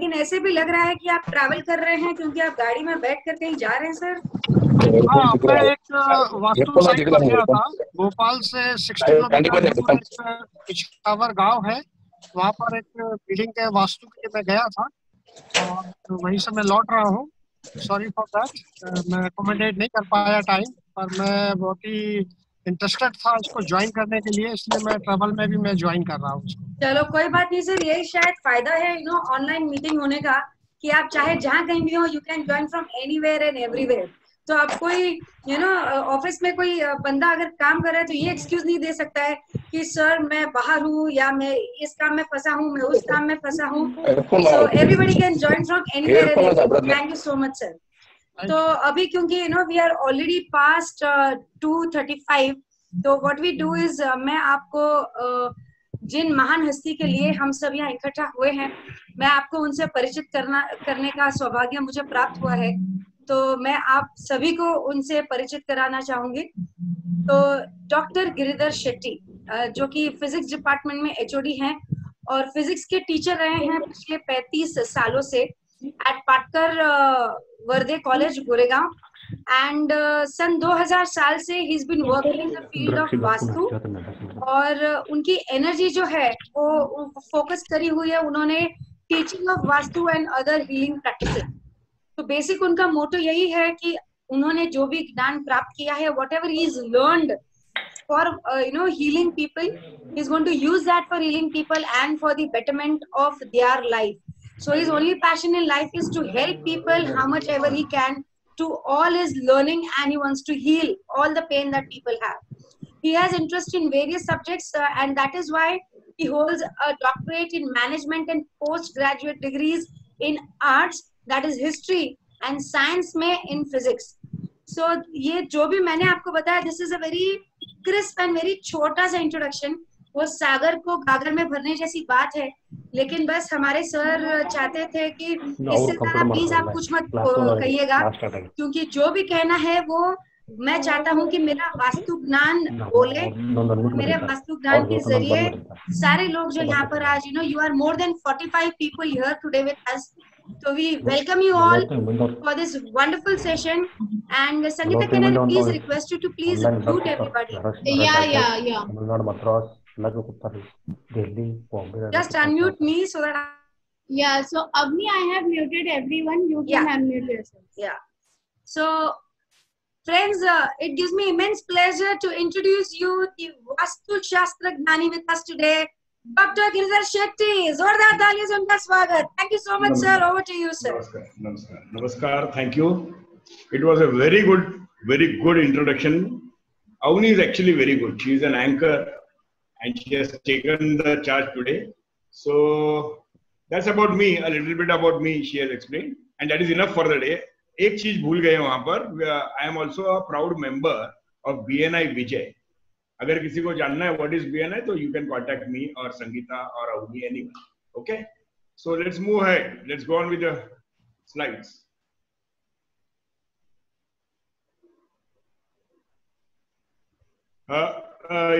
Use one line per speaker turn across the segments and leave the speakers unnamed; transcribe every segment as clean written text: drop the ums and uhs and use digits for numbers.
लेकिन ऐसे भी लग रहा है कि आप ट्रैवल कर रहे हैं, क्योंकि आप गाड़ी में बैठ कर कहीं जा रहे हैं सर।
हाँ, मैं एक वास्तु साइट पर गया था। भोपाल से 60 किलोमीटर दूर एक पिछावर गांव है, वहाँ पर एक बिल्डिंग के वास्तु के लिए मैं गया था और वहीं से मैं लौट रहा हूँ। सॉरी फॉर दैट, मैं अकोमोडेट नहीं कर पाया टाइम पर, मैं बहुत ही इंटरेस्टेड था इसको ज्वाइन करने के लिए, इसलिए मैं ट्रैवल में भी मैं ज्वाइन कर रहा हूँ इसको।
चलो कोई बात नहीं सर, यही शायद फायदा है ऑनलाइन मीटिंग होने का, कि आप चाहे जहाँ कहीं भी हो, you can join from anywhere and everywhere. तो आप कोई ऑफिस में कोई बंदा अगर काम कर रहा है तो ये एक्सक्यूज नहीं दे सकता है कि सर मैं बाहर हूँ, या मैं इस काम में फंसा हूँ, मैं उस काम में फंसा हूँ। So everybody can join from anywhere and everywhere. Thank you so much sir. तो अभी क्योंकि वी आर ऑलरेडी पास्ट 2:35, तो व्हाट वी डू इज, मैं आपको जिन महान हस्ती के लिए हम सब यहाँ इकट्ठा हुए हैं, मैं आपको उनसे परिचित करने का सौभाग्य मुझे प्राप्त हुआ है। तो मैं आप सभी को उनसे परिचित कराना चाहूंगी। तो डॉक्टर गिरिधर शेट्टी, जो कि फिजिक्स डिपार्टमेंट में एचओडी हैं और फिजिक्स के टीचर रहे हैं पिछले 35 सालों से eight Patkar Varde college Goregaon. And सन 2000 साल से ही is been working in the field of vastu, और उनकी एनर्जी जो है वो फोकस करी हुई है उन्होंने teaching of vastu and other healing practices. तो बेसिक उनका मोटो यही है कि उन्होंने जो भी ज्ञान प्राप्त किया है, what ever he is learned for healing people, he is going to use that for healing people and for the betterment of their life. So his only passion in life is to help people how much ever he can, to all his learning, and he wants to heal all the pain that people have. He has interest in various subjects, and that is why he holds a doctorate in management and postgraduate degrees in arts, that is history, and science में in physics. So ये जो भी मैंने आपको बताया, this is a very crisp and very छोटा सा introduction. वो सागर को गागर में भरने जैसी बात है, लेकिन बस हमारे सर चाहते थे कि इससे ज्यादा प्लीज आप कुछ मत कहिएगा, क्योंकि जो भी कहना है वो मैं चाहता हूँ कि मेरा वास्तु ज्ञान बोले, मेरे वास्तु ज्ञान के जरिए सारे लोग जो यहाँ पर आज you are more than 45 people here today with us. So we welcome you all for this wonderful session. And Sangeeta, can I please request you to please mute everybody? Yeah. Just unmute me so that
Yeah, so Avni, I have muted everyone. You can unmute yourself.
Yeah. So friends, it gives me immense pleasure to introduce you the Vastu Shastra Gnani with us today, Dr. Giridhar Shetty. Zordar taaliyan se unka swagat. Thank you so much, sir. Over to you, sir.
Namaskar. Thank you. It was a very good introduction. Avni is actually very good. She is an anchor and she has taken the charge today. So that's about me, a little bit about me she has explained, and that is enough for the day. एक चीज भूल गए वहां पर, I am also a proud member of BNI Vijay. अगर किसी को जानना है व्हाट इज BNI, तो यू कैन कॉन्टेक्ट मी और संगीता और Avni, anyone. Okay, so let's move ahead, let's go on with the slides.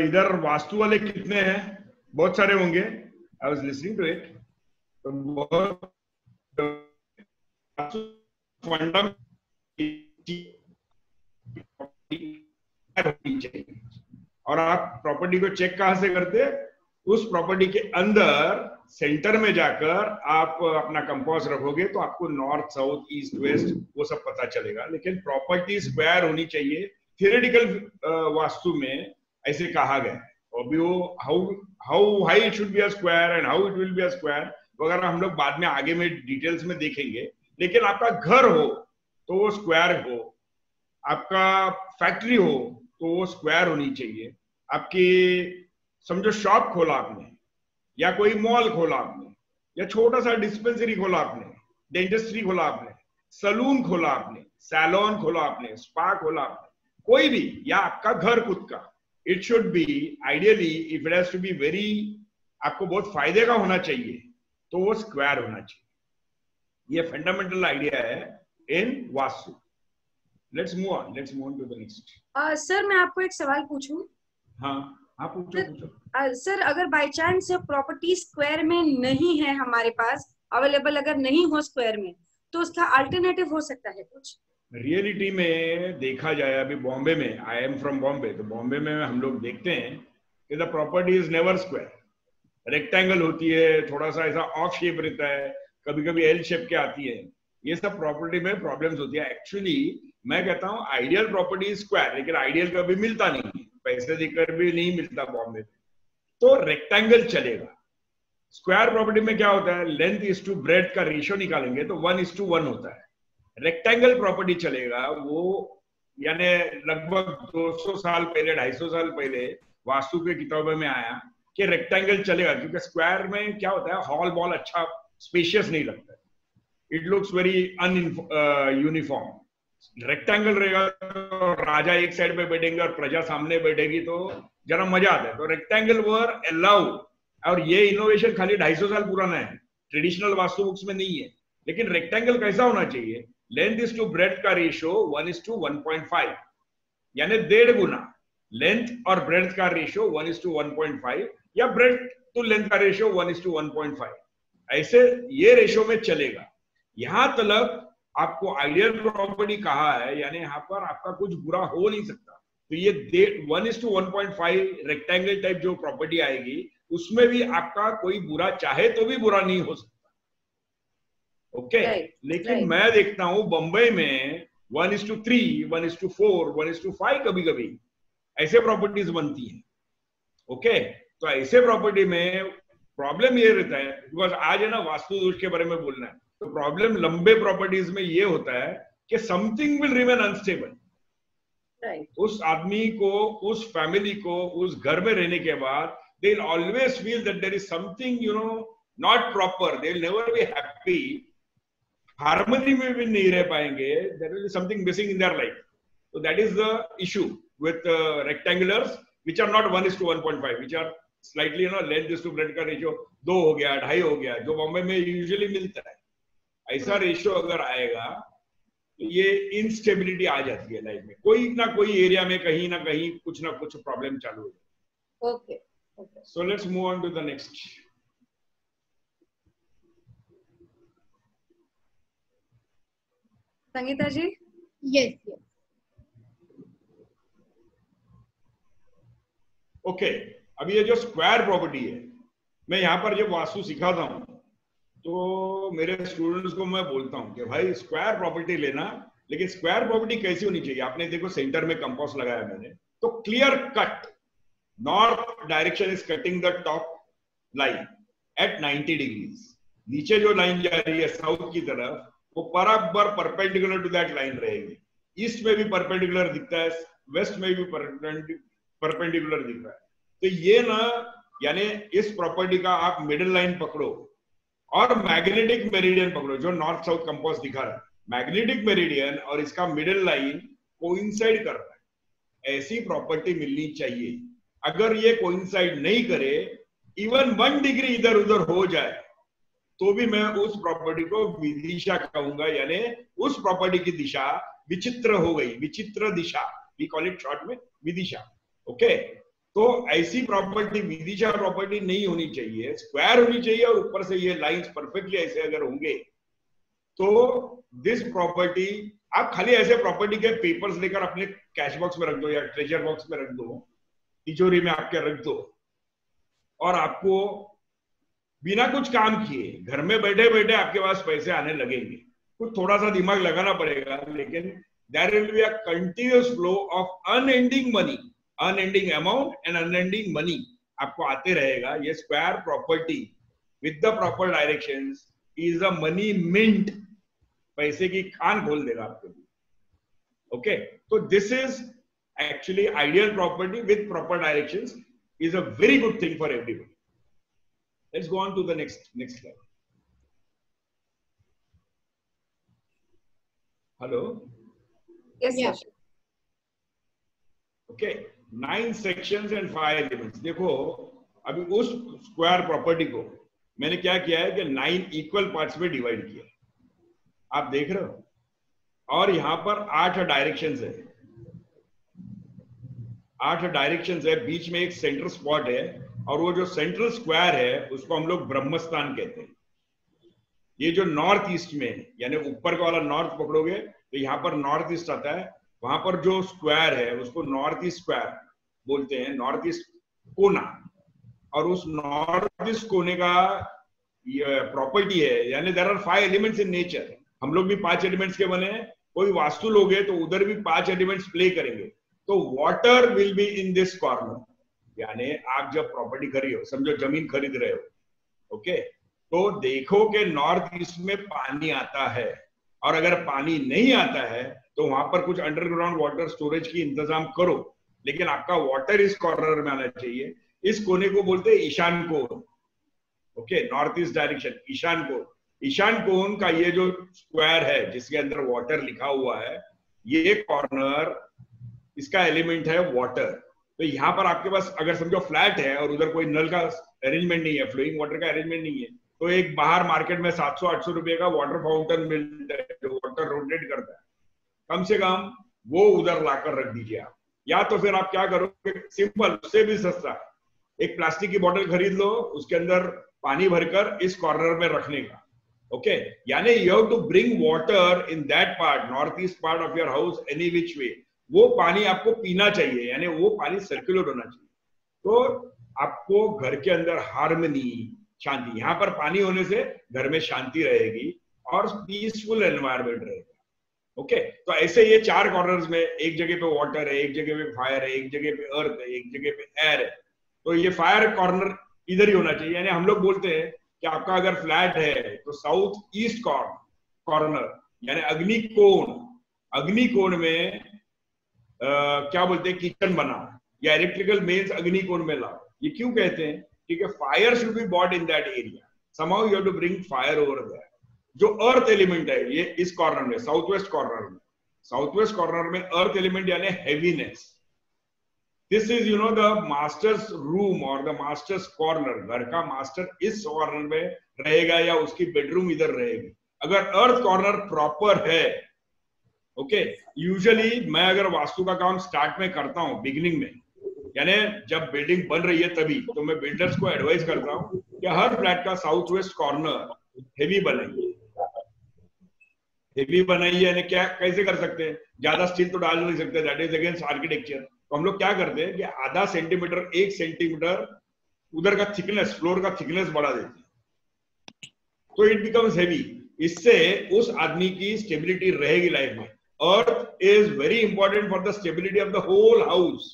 इधर वास्तु वाले कितने हैं? बहुत सारे होंगे, I was listening to it. तो बहुत और आप प्रॉपर्टी को चेक कहां से करते? उस प्रॉपर्टी के अंदर सेंटर में जाकर आप अपना कंपास रखोगे तो आपको नॉर्थ, साउथ, ईस्ट, वेस्ट वो सब पता चलेगा। लेकिन प्रॉपर्टी स्क्वायर होनी चाहिए, थियोरेटिकल वास्तु में ऐसे कहा गया है। अभी वो how high it should be a square and how it will be a square वगैरह हम लोग बाद में आगे में डिटेल्स में देखेंगे। लेकिन आपका घर हो तो वो स्क्वायर हो, आपका फैक्ट्री हो तो वो स्क्वायर होनी चाहिए, आपकी समझो शॉप खोला आपने, या कोई मॉल खोला आपने, या छोटा सा डिस्पेंसरी खोला आपने, डेंटिस्ट्री खोला आपने, सलून खोला आपने, सैलून खोला आपने, स्पा खोला आपने, कोई भी, या आपका घर खुद का, it should be ideally, if it has to be very, आपको बहुत फायदे का होना चाहिए तो वो स्क्वायर होना चाहिए। ये फंडामेंटल आइडिया है in Vastu. Let's move on to the next.
Sir मैं आपको एक सवाल पूछूं?
हाँ पूछो।
सर अगर बाय चांस प्रॉपर्टी स्क्वायर में नहीं है हमारे पास, अवेलेबल अगर नहीं हो स्क्वायर में, तो उसका अल्टरनेटिव हो सकता है कुछ?
रियलिटी में देखा जाए, अभी बॉम्बे में, आई एम फ्रॉम बॉम्बे, तो बॉम्बे में हम लोग देखते हैं कि the property is never square, rectangle होती है, थोड़ा सा ऐसा ऑफ शेप रहता है, कभी कभी एल शेप के आती है। ये सब प्रॉपर्टी में प्रॉब्लम्स होती है। एक्चुअली मैं कहता हूँ आइडियल प्रॉपर्टी इज स्क्वायर, लेकिन आइडियल कभी मिलता नहीं है, पैसे देकर भी नहीं मिलता बॉम्बे में, तो रेक्टेंगल चलेगा। स्क्वायर प्रॉपर्टी में क्या होता है, लेंथ इज टू ब्रेड्थ का रेशियो निकालेंगे तो 1:1 होता है। रेक्टेंगल प्रॉपर्टी चलेगा वो, यानी लगभग 200 साल पहले, 250 साल पहले वास्तु के किताबों में आया कि रेक्टेंगल चलेगा, क्योंकि स्क्वायर में क्या होता है, हॉल बॉल अच्छा स्पेशियस नहीं लगता है, it looks very uniform. Rectangle रहेगा तो राजा एक साइड पे बैठेंगे और प्रजा सामने बैठेगी, तो जरा मजा आता है। तो रेक्टेंगल वर अलाउड, और ये इनोवेशन खाली 250 साल पुराना है, ट्रेडिशनल वास्तु बुक्स में नहीं है। लेकिन रेक्टेंगल कैसा होना चाहिए, लेंथ इज टू ब्रेड्थ का रेशियो 1:1.5, यानी 1.5 गुना लेंथ और ब्रेड्थ का रेशियो 1:1.5, या ब्रेड्थ टू लेंथ का रेशियो 1:1.5, ऐसे ये रेशियो में चलेगा। यहां तक आपको आइडियल प्रॉपर्टी कहा है, यानी यहाँ पर आपका कुछ बुरा हो नहीं सकता। तो ये 1:1.5 रेक्टेंगल टाइप जो प्रॉपर्टी आएगी, उसमें भी आपका कोई बुरा, चाहे तो भी बुरा नहीं हो सकता। ओके, लेकिन मैं देखता हूं बंबई में 1:3, 1:4, 1:5 कभी कभी ऐसे प्रॉपर्टीज बनती हैं। ओके, तो ऐसे प्रॉपर्टी में प्रॉब्लम ये रहता है, बिकॉज आज है ना वास्तु दोष के बारे में बोलना है, तो प्रॉब्लम लंबे प्रॉपर्टीज में ये होता है कि समथिंग विल रिमेन अनस्टेबल। उस आदमी को, उस फैमिली को, उस घर में रहने के बाद they will always feel that there is something, not proper. They will never be happy. Harmony में भी नहीं रह पाएंगे. There will be something missing in their life. So that is the issue with rectangulars, which are not 1:1.5, which are slightly, length is to breadth का ratio 2 हो गया, 2.5 हो गया, जो बॉम्बे में यूजुअली मिलता है। ऐसा रेशियो अगर आएगा तो ये इनस्टेबिलिटी आ जाती है लाइफ में, कोई ना कोई एरिया में कहीं ना कहीं कुछ ना कुछ प्रॉब्लम चालू हो जाए।
Okay,
so let's move on to the next.
Sangeeta ji?
Yes.
Okay, अभी ये जो स्क्वायर प्रॉपर्टी है, मैं यहाँ पर जब वास्तु सिखाता हूँ तो मेरे स्टूडेंट्स को मैं बोलता हूँ कि भाई स्क्वायर प्रॉपर्टी लेना, लेकिन स्क्वायर प्रॉपर्टी कैसी होनी चाहिए। आपने देखो सेंटर में कंपास लगाया मैंने, तो clear cut, north direction is cutting the top line at 90 degrees. नीचे जो लाइन जा रही है साउथ की तरफ, वो बराबर परपेंडिकुलर टू दैट लाइन रहेगी। ईस्ट में भी परपेंडिकुलर दिखता है, वेस्ट में भी परपेंडिकुलर दिख रहा है। तो ये ना, यानी इस प्रॉपर्टी का आप मिडिल लाइन पकड़ो और मैग्नेटिक मेरिडियन पकड़ो, जो नॉर्थ साउथ कंपास दिखा रहा है, मैग्नेटिक मेरिडियन और इसका मिडिल लाइन कोइंसाइड कर रहा है। ऐसी प्रॉपर्टी मिलनी चाहिए। अगर ये कोइंसाइड नहीं करे, इवन 1 डिग्री इधर उधर हो जाए, तो भी मैं उस प्रॉपर्टी को विदिशा कहूंगा, यानी उस प्रॉपर्टी की दिशा विचित्र हो गई, विचित्र दिशा, वी कॉल इट शॉर्ट में विदिशा। ओके, तो ऐसी प्रॉपर्टी विदिशा प्रॉपर्टी नहीं होनी चाहिए, स्क्वायर होनी चाहिए, और ऊपर से ये लाइंस परफेक्टली ऐसे अगर होंगे तो दिस प्रॉपर्टी, आप खाली ऐसे प्रॉपर्टी के पेपर्स लेकर अपने कैश बॉक्स में रख दो या ट्रेजर बॉक्स में रख दो, तिजोरी में आपके रख दो, और आपको बिना कुछ काम किए घर में बैठे बैठे आपके पास पैसे आने लगेंगे। कुछ थोड़ा सा दिमाग लगाना पड़ेगा, लेकिन there will be a continuous flow of unending money, unending amount and unending money आपको आते रहेगा। ये square property with the proper directions is a money mint, पैसे की खान खोल देगा आपके लिए। ओके, तो this is actually ideal property with proper directions is a very good thing for everybody. Let's go on to the next slide. Hello?
Yes, yes.
Okay, 9 sections and 5 elements. देखो अभी उस स्क्वायर प्रॉपर्टी को मैंने क्या किया है कि 9 equal parts में डिवाइड किया, आप देख रहे हो, और यहां पर 8 डायरेक्शंस है, 8 डायरेक्शंस है, बीच में एक सेंट्रल स्पॉट है, और वो जो सेंट्रल स्क्वायर है उसको हम लोग ब्रह्मस्थान कहते हैं। ये जो नॉर्थ ईस्ट में, यानी ऊपर का वाला नॉर्थ पकड़ोगे तो यहाँ पर नॉर्थ ईस्ट आता है, वहां पर जो स्क्वायर है उसको नॉर्थ ईस्ट स्क्वायर बोलते हैं, नॉर्थ ईस्ट कोना। और उस नॉर्थ ईस्ट कोने का प्रॉपर्टी है, यानी there are 5 elements in nature. हम लोग भी 5 एलिमेंट्स के बने हैं, कोई वास्तु लोगे तो उधर भी 5 एलिमेंट्स प्ले करेंगे। तो water will be in this corner, यानी आप जब प्रॉपर्टी खरीद हो, समझो जमीन खरीद रहे हो, ओके, तो देखो कि नॉर्थ ईस्ट में पानी आता है, और अगर पानी नहीं आता है तो वहां पर कुछ अंडरग्राउंड वाटर स्टोरेज की इंतजाम करो, लेकिन आपका वाटर इस कॉर्नर में आना चाहिए। इस कोने को बोलते हैं ईशान कोण, ओके, नॉर्थ ईस्ट डायरेक्शन, ईशान कोण। ईशान कोण का ये जो स्क्वायर है जिसके अंदर वाटर लिखा हुआ है, ये कॉर्नर, इसका एलिमेंट है वाटर। तो यहाँ पर आपके पास अगर समझो फ्लैट है और उधर कोई नल का अरेंजमेंट नहीं है, फ्लोइंग वाटर का अरेंजमेंट नहीं है, तो एक बाहर मार्केट में 700-800 रुपए का वाटर फाउंटेन मिलता है जो वाटर रोटेट करता है, कम से कम वो उधर लाकर रख दीजिए आप। या तो फिर आप क्या करोगे, सिंपल, उससे भी सस्ता, एक प्लास्टिक की बोतल खरीद लो, उसके अंदर पानी भरकर इस कॉर्नर में रखने का, ओके। यानी you have to bring water in that part, north east part of your house, any which way. वो पानी आपको पीना चाहिए, यानी वो पानी सर्कुलर होना चाहिए। तो आपको घर के अंदर हार्मनी, शांति, यहाँ पर पानी होने से घर में शांति रहेगी और पीसफुल एनवायरमेंट रहेगा, ओके। तो ऐसे ये 4 कॉर्नर्स में, एक जगह पे वाटर है, एक जगह पे फायर है, एक जगह पे अर्थ है, एक जगह पे एयर है। तो ये फायर कॉर्नर इधर ही होना चाहिए। यानी हम लोग बोलते हैं कि आपका अगर फ्लैट है तो साउथ ईस्ट कॉर्नर, यानी अग्निकोण, अग्निकोण में क्या बोलते हैं, किचन बनाओ, या इलेक्ट्रिकल मेन्स अग्निकोण में लाओ। ये क्यों कहते हैं, क्योंकि fire should be bought in that area, somehow you have to bring fire over there. जो अर्थ एलिमेंट है ये इस कॉर्नर में, साउथ वेस्ट कॉर्नर में, साउथ वेस्ट कॉर्नर में अर्थ एलिमेंट यानी heaviness. This is you know the master's room और the master's corner. घर का मास्टर इस कॉर्नर में रहेगा या उसकी बेडरूम इधर रहेगी। अगर अर्थ कॉर्नर प्रॉपर है, ओके, यूजुअली मैं अगर वास्तु का काम स्टार्ट में करता हूं, बिगिनिंग में, यानी जब बिल्डिंग बन रही है तभी, तो मैं बिल्डर्स को एडवाइस करता हूं कि हर फ्लैट का साउथ वेस्ट कॉर्नर हेवी बनाइए। हेवी बनाइए यानी क्या, कैसे कर सकते हैं, ज्यादा स्टील तो डाल नहीं सकते, दैट इज अगेंस्ट आर्किटेक्चर। तो हम लोग क्या करते हैं कि आधा सेंटीमीटर, 1 सेंटीमीटर उधर का थिकनेस, फ्लोर का थिकनेस बढ़ा देते हैं, तो इट बिकम्स हेवी। इससे उस आदमी की स्टेबिलिटी रहेगी लाइफ में। Earth is very important for the stability of the whole house.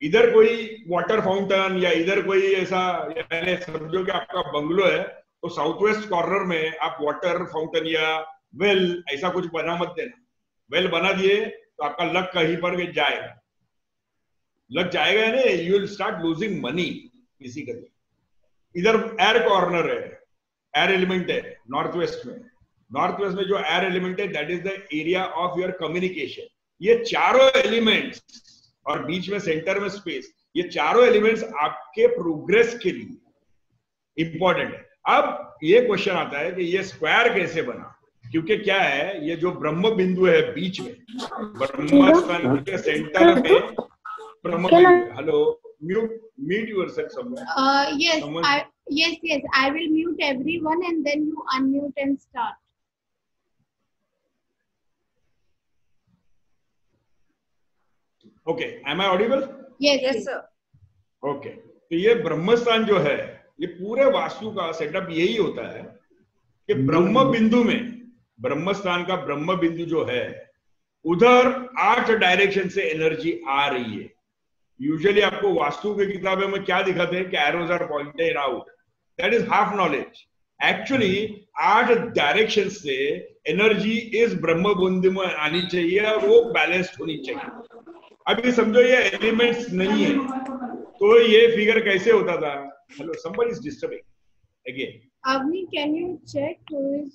इधर कोई वाटर फाउंटेन या इधर कोई ऐसा, यानी समझो कि आपका बंगलो है तो साउथ वेस्ट कॉर्नर में आप वाटर फाउंटेन या वेल ऐसा कुछ बना मत देना। वेल बना दिए तो आपका लक कहीं पर जाएगा, लग जाएगा, यानी you will start losing money basically. इधर एयर कॉर्नर है, एयर एलिमेंट है नॉर्थ वेस्ट में। नॉर्थ वेस्ट में जो एयर एलिमेंट है that is the area of your communication. ये चारों एलिमेंट्स और बीच में सेंटर में स्पेस, ये चारों एलिमेंट्स आपके प्रोग्रेस के लिए इंपॉर्टेंट है। अब ये क्वेश्चन आता है कि ये स्क्वायर कैसे बना, क्योंकि क्या है, ये जो ब्रह्म बिंदु है बीच में, ब्रह्म स्थान के सेंटर में ब्रह्म बिंदु। Hello, mute yourself somewhere.
Yes, I will mute everyone and then you unmute and start.
Okay, am I audible?
Yes, sir.
Okay, तो ये ब्रह्मस्थान जो है, ये पूरे वास्तु का सेटअप यही होता है कि ब्रह्म बिंदु में, ब्रह्मस्थान का ब्रह्म बिंदु जो है, उधर 8 डायरेक्शन से एनर्जी आ रही है। यूजुअली आपको वास्तु की किताबों में क्या दिखाते हैं कि arrows are pointed out, that is half knowledge. Actually 8 direction से एनर्जी इस ब्रह्म बिंदु में आनी चाहिए और वो बैलेंस्ड होनी चाहिए। अभी समझो ये एलिमेंट्स नहीं है तो ये फिगर कैसे होता था। Hello, somebody is disturbing again.
Avni, can you check who is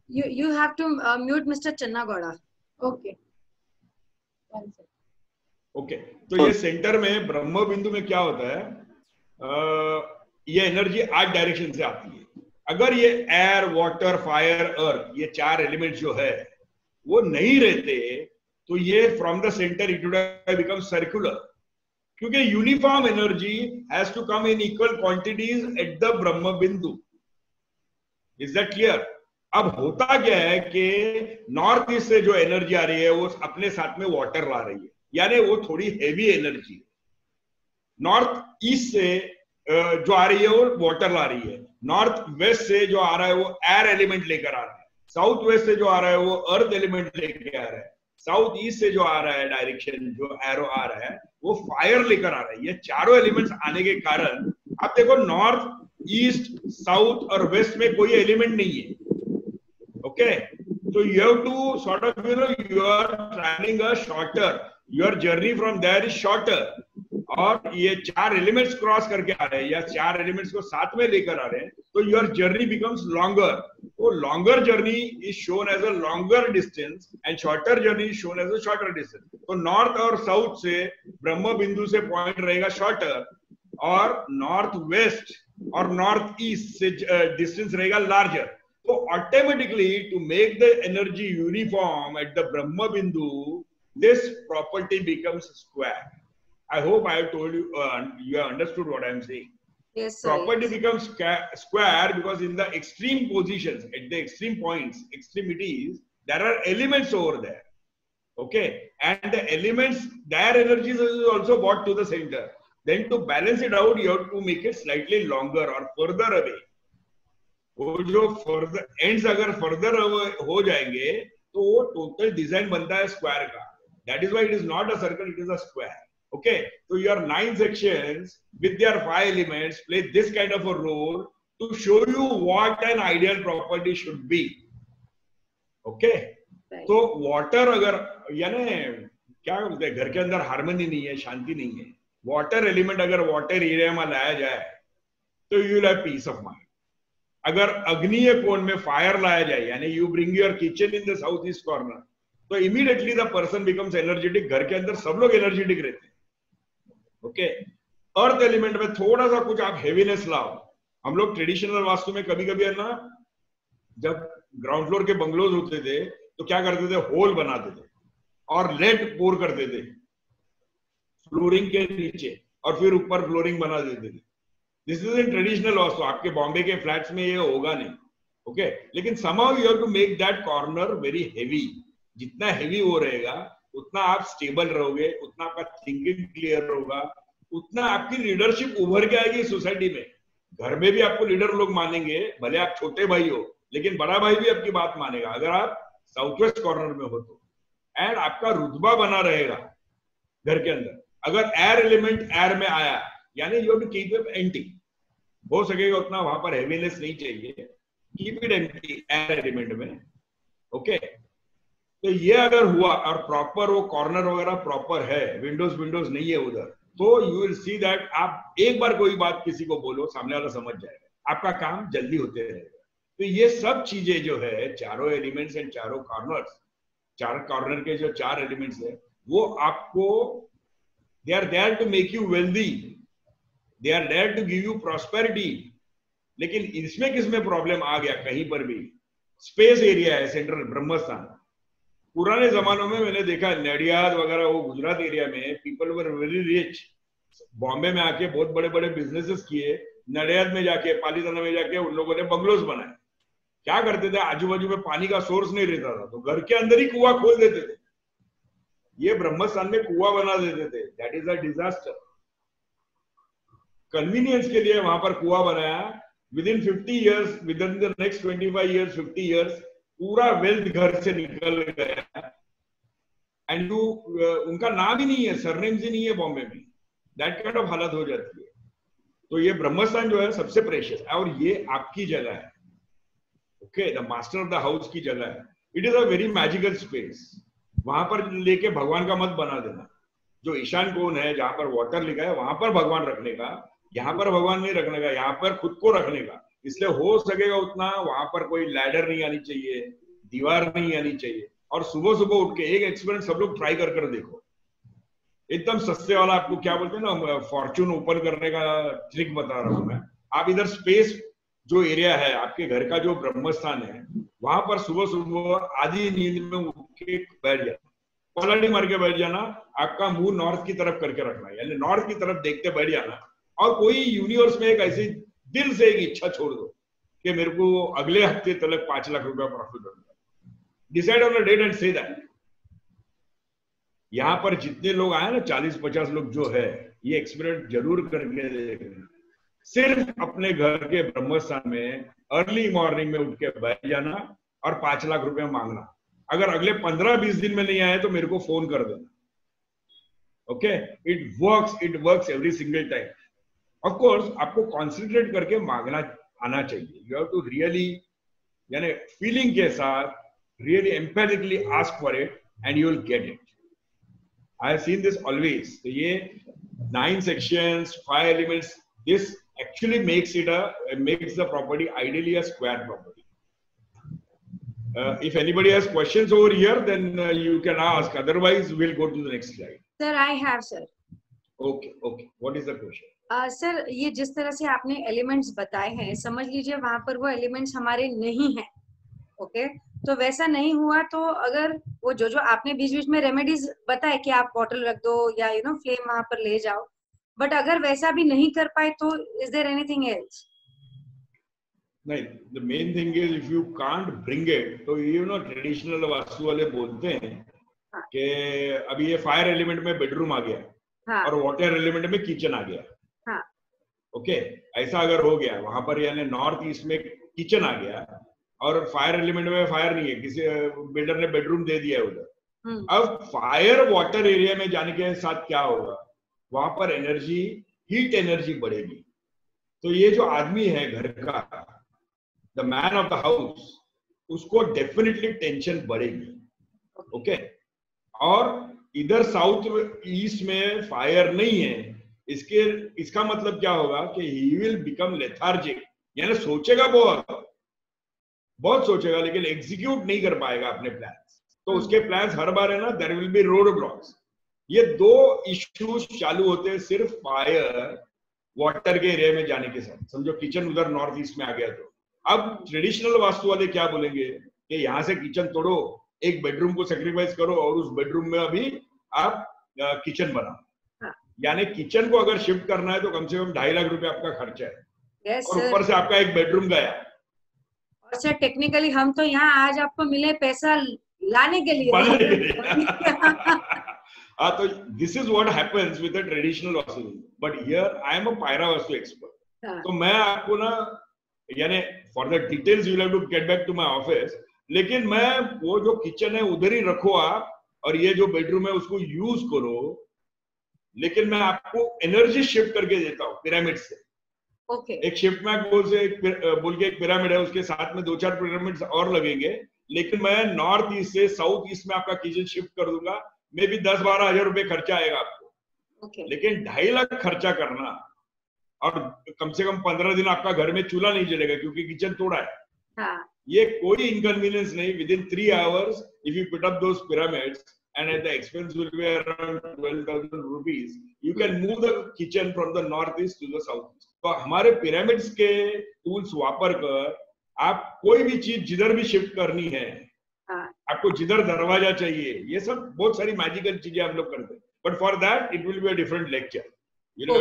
you have to mute Mr. Channa Gowda.
Okay. One second.
Okay, तो ये सेंटर में ब्रह्म बिंदु में क्या होता है, ये एनर्जी 8 डायरेक्शन से आती है। अगर ये एयर, वाटर, फायर, अर्थ, ये 4 एलिमेंट्स जो है वो नहीं रहते तो ये from the centre it would have become circular, क्योंकि uniform energy has to come in equal quantities at the Brahma Bindu. Is that clear? अब होता क्या है कि नॉर्थ ईस्ट से जो एनर्जी आ रही है वो अपने साथ में वाटर ला रही है, यानी वो थोड़ी हेवी एनर्जी है। नॉर्थ ईस्ट से जो आ रही है वो वाटर ला रही है, नॉर्थ वेस्ट से जो आ रहा है वो एयर एलिमेंट लेकर आ रहा है, साउथ वेस्ट से जो आ रहा है वो अर्थ एलिमेंट लेकर आ रहा है, साउथ ईस्ट से जो आ रहा है डायरेक्शन, जो एरो आ रहा है वो फायर लेकर आ रहा है। ये चारों एलिमेंट्स आने के कारण आप देखो नॉर्थ, ईस्ट, साउथ और वेस्ट में कोई एलिमेंट नहीं है। Okay, so you have to sort of, you are traveling a shorter, your journey from there is shorter, और ये चार एलिमेंट्स क्रॉस करके आ रहे हैं या चार एलिमेंट्स को साथ में लेकर आ रहे हैं, तो योर जर्नी बिकम्स लॉन्गर। तो longer journey is shown as a longer distance and shorter journey is shown as a shorter distance. तो नॉर्थ और साउथ से ब्रह्म बिंदु से पॉइंट रहेगा शॉर्टर, और नॉर्थ वेस्ट और नॉर्थ ईस्ट से डिस्टेंस रहेगा larger. So automatically, to make the energy uniform at the Brahma Bindu, this property becomes square. I hope I have told you, you have understood what I am saying.
Yes, sir.
Property becomes square because in the extreme positions, at the extreme points, extremities, there are elements over there. Okay, and the elements, their energies is also brought to the center. Then to balance it out, you have to make it slightly longer or further away. वो जो further ends अगर further हो जाएंगे तो वो total design बनता है square का। That is why it is not a circle, it is a square. Okay, तो your 9 sections with their 5 elements play this kind of a role to show you what an ideal property should be. Okay, तो water अगर यानी क्या बोलते हैं, घर के अंदर हार्मनी नहीं है, शांति नहीं है, वाटर एलिमेंट अगर वाटर एरिया में लाया जाए तो you will have peace of mind. अगर अग्निय कोण में फायर लाया जाए, यानी you bring your kitchen in the south east corner, तो immediately the person becomes energetic. घर के अंदर सब लोग एनर्जेटिक रहते हैं। ओके, अर्थ एलिमेंट में थोड़ा सा कुछ आप हेवीनेस लाओ। हम लोग ट्रेडिशनल वास्तु में कभी कभी है ना, जब ग्राउंड फ्लोर के बंगलोज होते थे तो क्या करते थे, होल बनाते थे और लेड पोर करते थे फ्लोरिंग के नीचे, और फिर ऊपर फ्लोरिंग बना देते थे। This is in traditional vastu. आपके बॉम्बे के फ्लैट्स में ये होगा नहीं। ओके, लेकिन somehow you have to make that corner very heavy. जितना हेवी वो रहेगा उतना आप स्टेबल रहोगे, उतना आपका थिंकिंग क्लियर होगा, उतना आपकी लीडरशिप उभर के आएगी सोसाइटी में। घर में भी आपको लीडर लोग मानेंगे, भले आप छोटे भाई हो, लेकिन बड़ा भाई भी आपकी बात मानेगा अगर आप साउथ वेस्ट कॉर्नर में हो तो। एंड आपका रुतबा बना रहेगा घर के अंदर। अगर एयर एलिमेंट एयर में आया, यानी you have to keep it empty. हो सकेगा उतना वहां पर हेवीनेस नहीं चाहिए, keep it empty air element में। ओके, तो ये अगर हुआ और प्रॉपर वो कॉर्नर वगैरह प्रॉपर है, विंडोज नहीं है उधर, तो यू विल सी दैट आप एक बार कोई बात किसी को बोलो, सामने वाला समझ जाएगा, आपका काम जल्दी होते रहेगा। तो ये सब चीजें जो है, चारों एलिमेंट्स एंड चारों कॉर्नर्स, चार कॉर्नर के जो 4 एलिमेंट्स है, वो आपको they are there to make you wealthy, they are there to give you prosperity. लेकिन इसमें किसमें प्रॉब्लम आ गया, कहीं पर भी स्पेस एरिया है सेंट्रल ब्रह्मस्थान। पुराने जमानों में मैंने देखा नडियाद वगैरह, वो गुजरात एरिया में people were very rich. Bombay में आके बहुत बड़े बड़े बिजनेसेस किए, नडियाद में जाके, पालीताना में जाके उन लोगों ने बंगलोज बनाए। क्या करते थे, आजू बाजू में पानी का सोर्स नहीं रहता था तो घर के अंदर ही कुआं खोल देते थे। ये ब्रह्मस्थान में कुआं बना देते थे। That is a disaster. Convenience के लिए वहां पर कुआं बनाया। With in 50 years, with in the next 25 years, 50 years, पूरा वेल्थ घर से निकल गया। एंड उनका नाम ही नहीं है, सरनेम ही नहीं है बॉम्बे में। दैट काइंड ऑफ हालत हो जाती है। तो ये ब्रह्मस्थान जो है सबसे प्रेशियस है, और ये आपकी जगह है। Okay, the master of the house की जगह है। It is a very magical space. वहां पर लेके भगवान का मत बना देना। जो ईशान कोण है, जहां पर वाटर लिखा है, वहां पर भगवान रखने का, यहाँ पर भगवान नहीं रखने का, यहाँ पर खुद को रखने का। इसलिए हो सकेगा उतना वहां पर कोई लैडर नहीं आनी चाहिए, दीवार नहीं आनी चाहिए। और सुबह सुबह उठ के एक एक्सपेरिमेंट सब लोग ट्राई कर देखो, एकदम सस्ते वाला। आपको क्या बोलते हैं ना, फॉर्चून ओपन करने का ट्रिक बता रहा हूं मैं। आप इधर स्पेस जो एरिया है आपके घर का, जो ब्रह्मस्थान है, वहां पर सुबह सुबह आधी नींद में उठ के बैठ जाना, पलटी मार के बैठ जाना। आपका मुंह नॉर्थ की तरफ करके रखना, यानी नॉर्थ की तरफ देखते बैठ जाना। और कोई यूनिवर्स में एक ऐसी दिल से एक इच्छा छोड़ दो कि मेरे को अगले हफ्ते तक 5 लाख रुपया प्रॉफिट होगा। Decide on a date and say that. यहाँ पर जितने लोग आए ना 40-50 लोग जो है, ये एक्सपेरिमेंट जरूर करके देखना। सिर्फ अपने घर के ब्रह्मस्थान में अर्ली मॉर्निंग में उठ के बैठ जाना और 5 लाख रुपया मांगना। अगर अगले 15-20 दिन में नहीं आए तो मेरे को फोन कर देना। Okay, it works every single time. Of course आपको कॉन्सेंट्रेट करके मांगना आना चाहिए। यू हैव टू रियली, यानी फीलिंग के साथ really empathically ask for it and you will get it. I have seen this always. तो ये 9 sections, 5 elements, this actually makes the property ideally a square property. If anybody has questions over here, then you can ask. Otherwise, we'll go to the next slide.
Sir, I have, sir.
Okay. What is the question?
Sir, ये जिस तरह से आपने elements बताए हैं, समझ लीजिए वहां पर वो एलिमेंट्स हमारे नहीं हैं। ओके, तो वैसा नहीं हुआ तो अगर वो जो आपने बीच बीच में रेमेडीज बताए कि आप बॉटल रख दो या फ्लेम वहां पर ले जाओ, बट अगर वैसा भी नहीं कर पाए तो इज देयर एनीथिंग एल्स?
नहीं, the main thing is if you can't bring it, तो ट्रेडिशनल वास्तु वाले बोलते हैं कि अभी ये फायर एलिमेंट में बेडरूम आ गया और वाटर एलिमेंट में किचन आ गया। ओके, ऐसा अगर हो गया वहां पर, यानी नॉर्थ ईस्ट में किचन आ गया और फायर एलिमेंट में फायर नहीं है, किसी बिल्डर ने बेडरूम दे दिया है उधर। अब फायर वाटर एरिया में जाने के साथ क्या होगा, वहां पर एनर्जी, हीट एनर्जी बढ़ेगी। तो ये जो आदमी है घर का, the man of the house, उसको डेफिनेटली टेंशन बढ़ेगी। ओके, और इधर साउथ ईस्ट में फायर नहीं है, इसका मतलब क्या होगा कि ही विल बिकम लेथार्जिक, यानी सोचेगा बहुत सोचेगा लेकिन एग्जीक्यूट नहीं कर पाएगा अपने प्लान्स। तो उसके प्लान्स हर बार है ना, there will be road blocks. ये 2 इश्यूज चालू होते हैं सिर्फ फायर वाटर के एरिया में जाने के साथ। समझो किचन उधर नॉर्थ ईस्ट में आ गया, तो अब ट्रेडिशनल वास्तु वाले क्या बोलेंगे कि यहाँ से किचन तोड़ो, एक बेडरूम को सेक्रीफाइस करो और उस बेडरूम में अभी आप किचन बनाओ। यानी किचन को अगर शिफ्ट करना है तो कम से कम 2.5 लाख रुपए आपका खर्चा है। और ऊपर से आपका एक बेडरूम गया।
और सर टेक्निकली हम तो यहाँ आज आपको मिले पैसा लाने के लिए।
तो this is what happens with the traditional vastu, but here I am a pyra vastu expert. तो मैं आपको ना, यानी for the details you will have to get back to my office, लेकिन मैं वो जो किचन है उधर ही रखो आप, और ये जो बेडरूम है उसको यूज करो, लेकिन मैं आपको एनर्जी शिफ्ट करके देता हूँ पिरामिड से। एक शिफ्ट मैक बोल के एक पिरामिड है, उसके साथ में 2-4 पिरामिड्स और लगेंगे, लेकिन मैं नॉर्थ ईस्ट से साउथ ईस्ट में आपका किचन शिफ्ट कर दूंगा। मे बी 10-12 हजार रुपए खर्चा आएगा आपको। लेकिन 2.5 लाख खर्चा करना और कम से कम 15 दिन आपका घर में चूल्हा नहीं जलेगा क्योंकि किचन तोड़ा है। ये कोई इनकन्वीनियंस नहीं। With in 3 hours if you put up those pyramids and at the expense will be around 12,000 rupees, you can move the kitchen from the northeast to the southeast. तो हमारे पिरामिड्स के tools वापर कर आप कोई भी चीज जिधर भी शिफ्ट करनी है, आपको जिधर दरवाजा चाहिए, ये सब बहुत सारी मैजिकल चीजें आप लोग करते हैं। But for that it will be a different lecture, you know,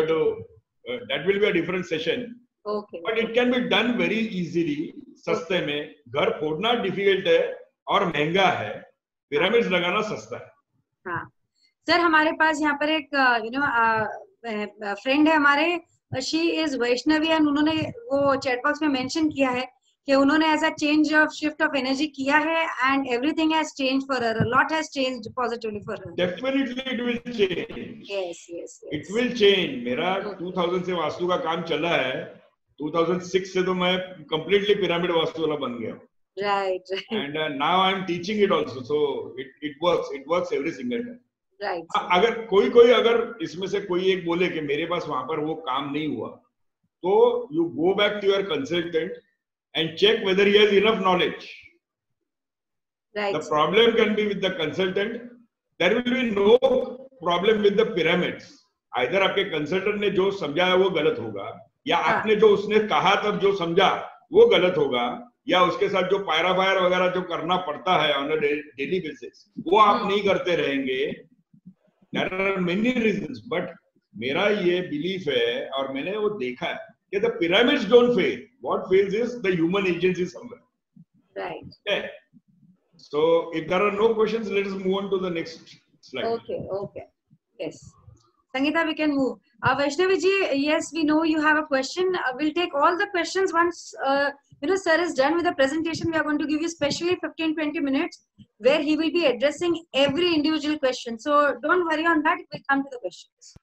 that will be a different session. But it can be done very easily. सस्ते में घर फोड़ना डिफिकल्ट है और महंगा है, पिरामिड्स लगाना सस्ता है।
हाँ सर, हमारे पास यहाँ पर एक फ्रेंड है हमारे, शी इज वैष्णवी, एंड उन्होंने वो चैट बॉक्स में मेंशन किया है कि उन्होंने ऐसा change of shift of energy किया है and everything has change for her, a lot has changed positively for her.
Definitely it will change.
Yes,
it will change. मेरा 2000 से वास्तु का काम चला है, 2006 से तो मैं कंप्लीटली पिरामिड वास्तु वाला बन गया।
Right.
And now I am teaching it also, so it works every single time.
Right.
अगर कोई अगर इसमें से कोई एक बोले कि मेरे पास वहां पर वो काम नहीं हुआ, तो you go back to your consultant and check whether he has enough knowledge. Right. The problem can be with the consultant. There will be no problem with the pyramids. Either आपके consultant ने जो समझा है वो गलत होगा, या आपने जो उसने कहा तब जो समझा वो गलत होगा, या उसके साथ जो पायराफायर वगैरह जो करना पड़ता है ऑन अ डेली बेसिस वो आप नहीं करते रहेंगे। There are many reasons, but मेरा ये बिलीफ है और मैंने वो देखा है Yeah, the pyramids don't fail. What fails is the human agency somewhere.
Right.
Okay. So if there are no questions, let us move on to the next slide.
Okay. Okay. Yes. Sangeeta, we can move. Vaishnavi ji, yes, we know you have a question. We'll take all the questions once sir is done with the presentation. We are going to give you specially 15-20 minutes where he will be addressing every individual question. So don't worry on that. We'll come to the questions.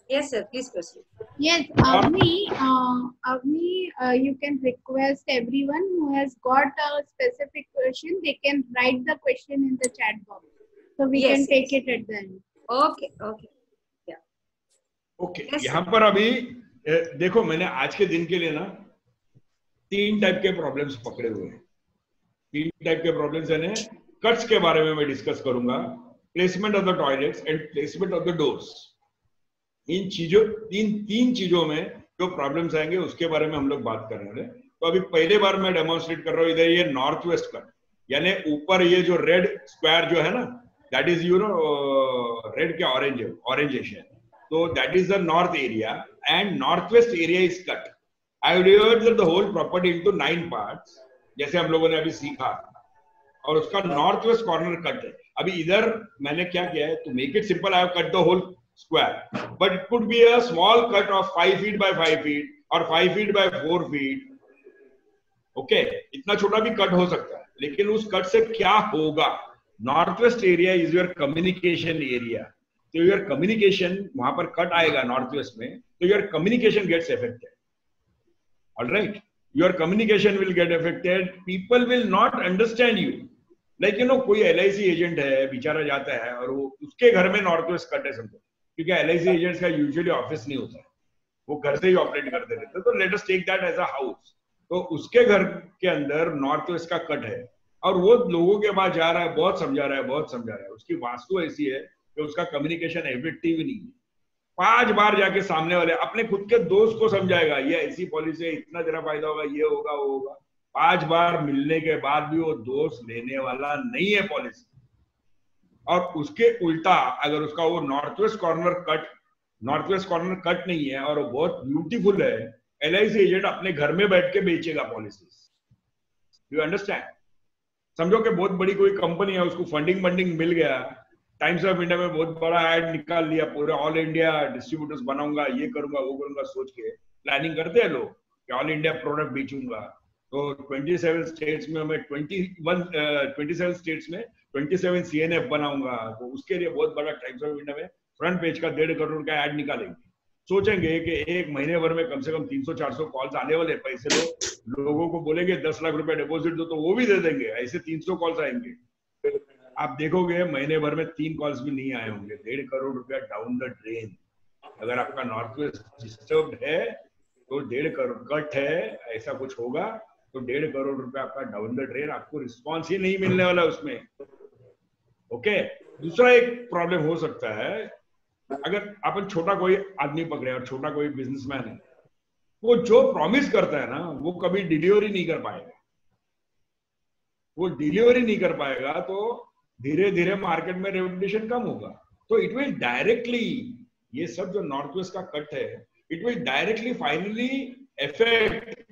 Yes, sir. Please proceed.
Yes, Avni, you can request everyone who has got a specific question, they can write the question in the chat box. So we can take it at the end.
Okay. Okay.
Okay यहाँ पर अभी देखो, मैंने आज के दिन के लिए ना 3 टाइप के प्रॉब्लम्स पकड़े हुए हैं। 3 टाइप के प्रॉब्लम्स यानी कट्स के बारे में मैं डिस्कस करूंगा, placement of the toilets and placement of the doors. इन चीजों तीन चीजों में जो प्रॉब्लम्स आएंगे उसके बारे में हम लोग बात कर रहे हैं। तो अभी पहले बार मैं डेमोन्स्ट्रेट कर रहा हूँ, इधर ये नॉर्थ वेस्ट कट, यानी ऊपर ये जो रेड स्क्वायर जो है ना, दैट इज रेड क्या orange Asian, so that is the north area and northwest area is cut. I have divided the whole property into 9 parts जैसे हम लोगों ने अभी सीखा, और उसका नॉर्थ वेस्ट कॉर्नर कट है। अभी इधर मैंने क्या किया है, to make it simple I have cut the whole square, but it could be a small cut of 5 feet by 5 feet और 5 feet by 4 feet. okay, इतना छोटा भी कट हो सकता है, लेकिन उस कट से क्या होगा, north west area is your communication area. तो योर कम्युनिकेशन वहां पर कट आएगा नॉर्थ वेस्ट में, तो your communication gets affected. Alright, your communication will get affected, people will not understand you. Like कोई LIC एजेंट है, बेचारा जाता है और वो उसके घर में नॉर्थ वेस्ट कट है समझो, क्योंकि LIC एजेंट्स का यूजुअली ऑफिस नहीं होता है, वो घर से ही ऑपरेट करते रहते हैं। तो let us take that as a house, तो उसके घर के अंदर नॉर्थ वेस्ट का कट है और वो लोगों के पास जा रहा है, बहुत समझा रहा है, उसकी वास्तु ऐसी है कि उसका कम्युनिकेशन इफेक्टिव नहीं है। 5 बार जाके सामने वाले अपने खुद के दोस्त को समझाएगा, ये ऐसी पॉलिसी है, इतना तेरा फायदा होगा, ये होगा वो होगा। 5 बार मिलने के बाद भी वो दोस्त लेने वाला नहीं है पॉलिसी। और उसके उल्टा अगर उसका वो नॉर्थ वेस्ट कॉर्नर कट नहीं है और वो बहुत ब्यूटीफुल है, LIC एजेंट अपने घर में बैठ के बेचेगा पॉलिसीज। You understand? समझो कि बहुत बड़ी कोई कंपनी है, उसको फंडिंग मिल गया, टाइम्स ऑफ इंडिया में बहुत बड़ा एड निकाल लिया, पूरे ऑल इंडिया डिस्ट्रीब्यूटर्स बनाऊंगा, ये करूंगा वो करूंगा, सोच के प्लानिंग करते हैं लोग कि ऑल इंडिया प्रोडक्ट बेचूंगा। तो 27 स्टेट्स में मैं 27 स्टेट्स में 27 CNF बनाऊंगा, तो उसके लिए बहुत बड़ा टाइम्स ऑफ इंडिया में फ्रंट पेज का 1.5 करोड़ का एड निकालेंगे। सोचेंगे कि एक महीने भर में कम से कम 300-400 कॉल्स आने वाले, पैसे लो, लोगों को बोलेंगे 10 लाख रुपए डिपॉजिट दो, तो वो भी दे देंगे, ऐसे 300 कॉल्स आएंगे। आप देखोगे महीने भर में 3 कॉल्स भी नहीं आए होंगे, 1.5 करोड़ रुपया डाउन द ड्रेन। अगर आपका नॉर्थ वेस्ट डिस्टर्ब्ड है तो 1.5 करोड़ कट है, ऐसा कुछ होगा तो 1.5 करोड़ रुपया आपका डाउन द ड्रेन, आपको रिस्पॉन्स ही नहीं मिलने वाला उसमें। ओके, दूसरा एक प्रॉब्लम हो सकता है, अगर अपन छोटा कोई आदमी पकड़े और छोटा कोई बिजनेसमैन है, वो जो प्रॉमिस करता है ना वो कभी डिलीवरी नहीं कर पाएगा, तो धीरे धीरे मार्केट में रेपुटेशन कम होगा। तो इट विल डायरेक्टली, ये सब जो नॉर्थ वेस्ट का कट है, it will directly finally affect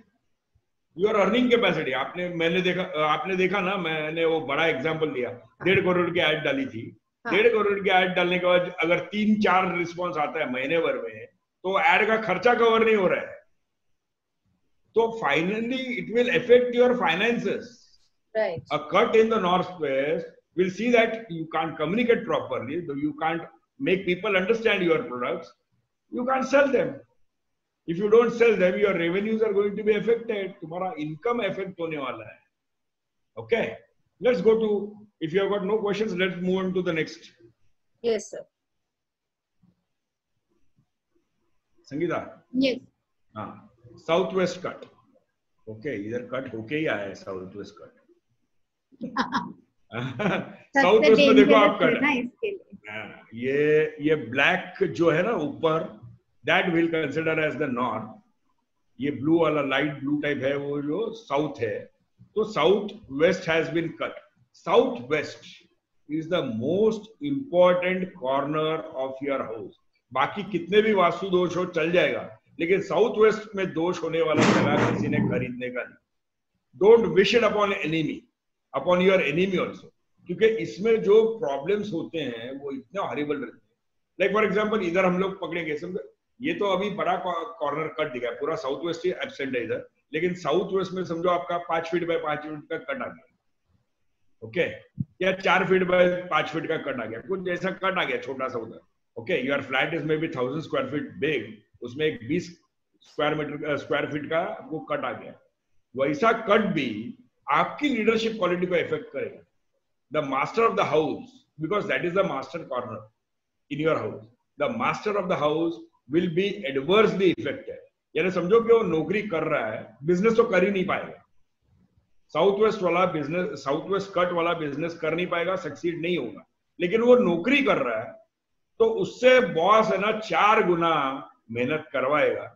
your earning capacity. आपने देखा ना, मैंने वो बड़ा एग्जांपल दिया, 1.5 करोड़ की एड डाली थी। 1.5 करोड़ की एड डालने के बाद अगर 3-4 रिस्पॉन्स आता है महीने भर में, तो एड का खर्चा कवर नहीं हो रहा है, तो finally it will affect your finances. A cut in the north west will see that you can't communicate properly, you can't make people understand your products, you can't sell them. If you don't sell them, your revenues are going to be affected, तुम्हारा income affect होने वाला है। Okay, let's go to, if you have got no questions, let's move on to the next.
Yes sir.
Sangeeta?
Yes.
हाँ, south west cut. Okay, इधर cut होके ही आया है south west cut. South waste में देखो आप कट, ये ब्लैक जो है ना ऊपर, that will consider as the north. ये ब्लू वाला लाइट ब्लू टाइप है वो जो साउथ है। तो south west has been cut. South west is the most important corner of your house. बाकी कितने भी वास्तु दोष हो चल जाएगा, लेकिन साउथ वेस्ट में दोष होने वाला जगह किसी ने खरीदने का नहीं. Don't wish it upon enemy, upon your enemy also, क्योंकि इसमें जो प्रॉब्लम्स होते हैं वो इतने हॉरिबल रहते हैं. लाइक फॉर एग्जाम्पल इधर हम लोग पकड़ेंगे, समझो ये तो अभी बड़ा कॉर्नर कट दिखा है, पूरा साउथ वेस्ट ही एब्सेंट है इधर, लेकिन साउथ वेस्ट में समझो आपका 5 फीट बाय 5 फीट का कट आ गया, ओके, या 4 फीट बाय 5 फीट का कट आ गया, कुछ ऐसा कट आ गया छोटा सा उधर, okay. Your flat is may be 1000 square feet big, उसमें एक 20 स्क्वायर फीट का वो कट आ गया. वैसा कट भी आपकी लीडरशिप क्वालिटी को इफेक्ट करेगा. The master of the house, because that is the master corner in your house, the master of the house will be adversely affected. यानी समझो कि वो नौकरी कर रहा है, बिजनेस तो कर ही नहीं पाएगा. साउथ वेस्ट वाला बिजनेस, साउथ वेस्ट कट वाला बिजनेस कर नहीं पाएगा, सक्सीड नहीं होगा. लेकिन वो नौकरी कर रहा है तो उससे बॉस है ना 4 गुना मेहनत करवाएगा,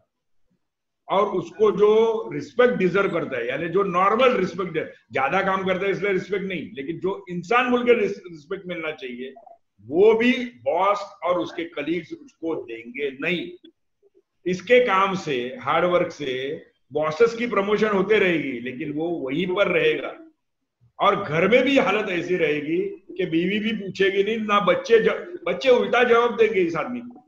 और उसको जो रिस्पेक्ट डिजर्व करता है, यानी जो नॉर्मल रिस्पेक्ट है, ज्यादा काम करता है इसलिए रिस्पेक्ट नहीं, लेकिन जो इंसान बोल के रिस्पेक्ट मिलना चाहिए वो भी बॉस और उसके कलीग्स उसको देंगे नहीं. इसके काम से, हार्डवर्क से बॉसेस की प्रमोशन होते रहेगी, लेकिन वो वहीं पर रहेगा. और घर में भी हालत ऐसी रहेगी कि बीवी भी पूछेगी नहीं ना, बच्चे उल्टा जवाब देंगे इस आदमी को.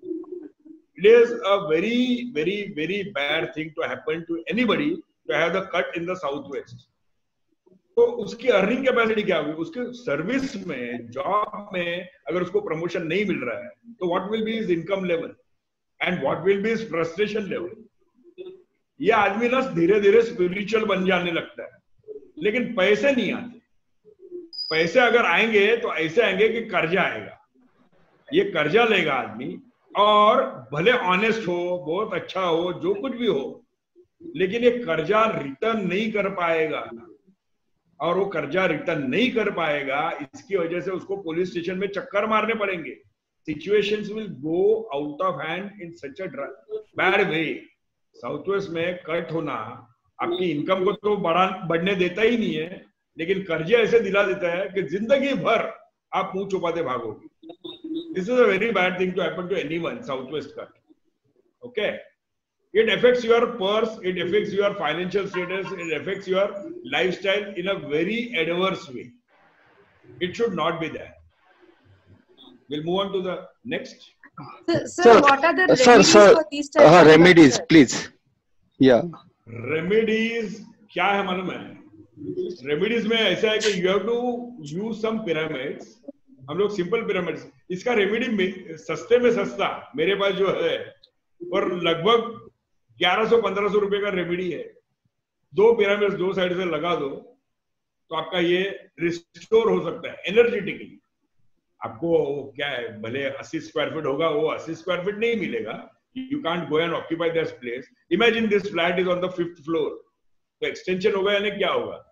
It is a very, very, very bad thing to happen to anybody to have the cut in the southwest. तो उसकी अर्निंग कैपेसिटी क्या होगी, उसके सर्विस में, जॉब में अगर उसको प्रमोशन नहीं मिल रहा है तो what will be his income level and what will be his frustration level. ये आदमी ना धीरे धीरे स्पिरिचुअल बन जाने लगता है, लेकिन पैसे नहीं आते. पैसे अगर आएंगे तो ऐसे आएंगे कि कर्जा आएगा. ये कर्जा लेगा आदमी, और भले ऑनेस्ट हो, बहुत अच्छा हो, जो कुछ भी हो, लेकिन ये कर्जा रिटर्न नहीं कर पाएगा. और वो कर्जा रिटर्न नहीं कर पाएगा, इसकी वजह से उसको पुलिस स्टेशन में चक्कर मारने पड़ेंगे. Situations will go out of hand in such a bad way. South west में कट होना आपकी इनकम को तो बढ़ने देता ही नहीं है, लेकिन कर्जे ऐसे दिला देता है कि जिंदगी भर आप मुंह छुपाते भागोगे. This is a very bad thing to happen to anyone, Southwest cut. Okay? It affects your purse, it affects your financial status, it affects your lifestyle in a very adverse way. It should not be there. We'll move on to the next.
Sir, what are the remedies for these types of
remedies, please. Yeah.
Remedies क्या है मालूम है? Remedies में ऐसा है कि you have to use some pyramids. हम लोग सिंपल पिरामिड्स, इसका रेमेडी सस्ते में सस्ता मेरे पास जो है और लगभग 1100-1500 रुपए का रेमेडी है. 2 पिरामिड्स 2 साइड से लगा दो तो आपका ये रिस्टोर हो सकता है एनर्जेटिकली. आपको क्या है, भले 80 स्क्वायर फीट होगा, वो 80 स्क्वायर फीट नहीं मिलेगा. You can't go and occupy this place. Imagine this flat is on the 5th floor, तो एक्सटेंशन होगा यानी क्या होगा,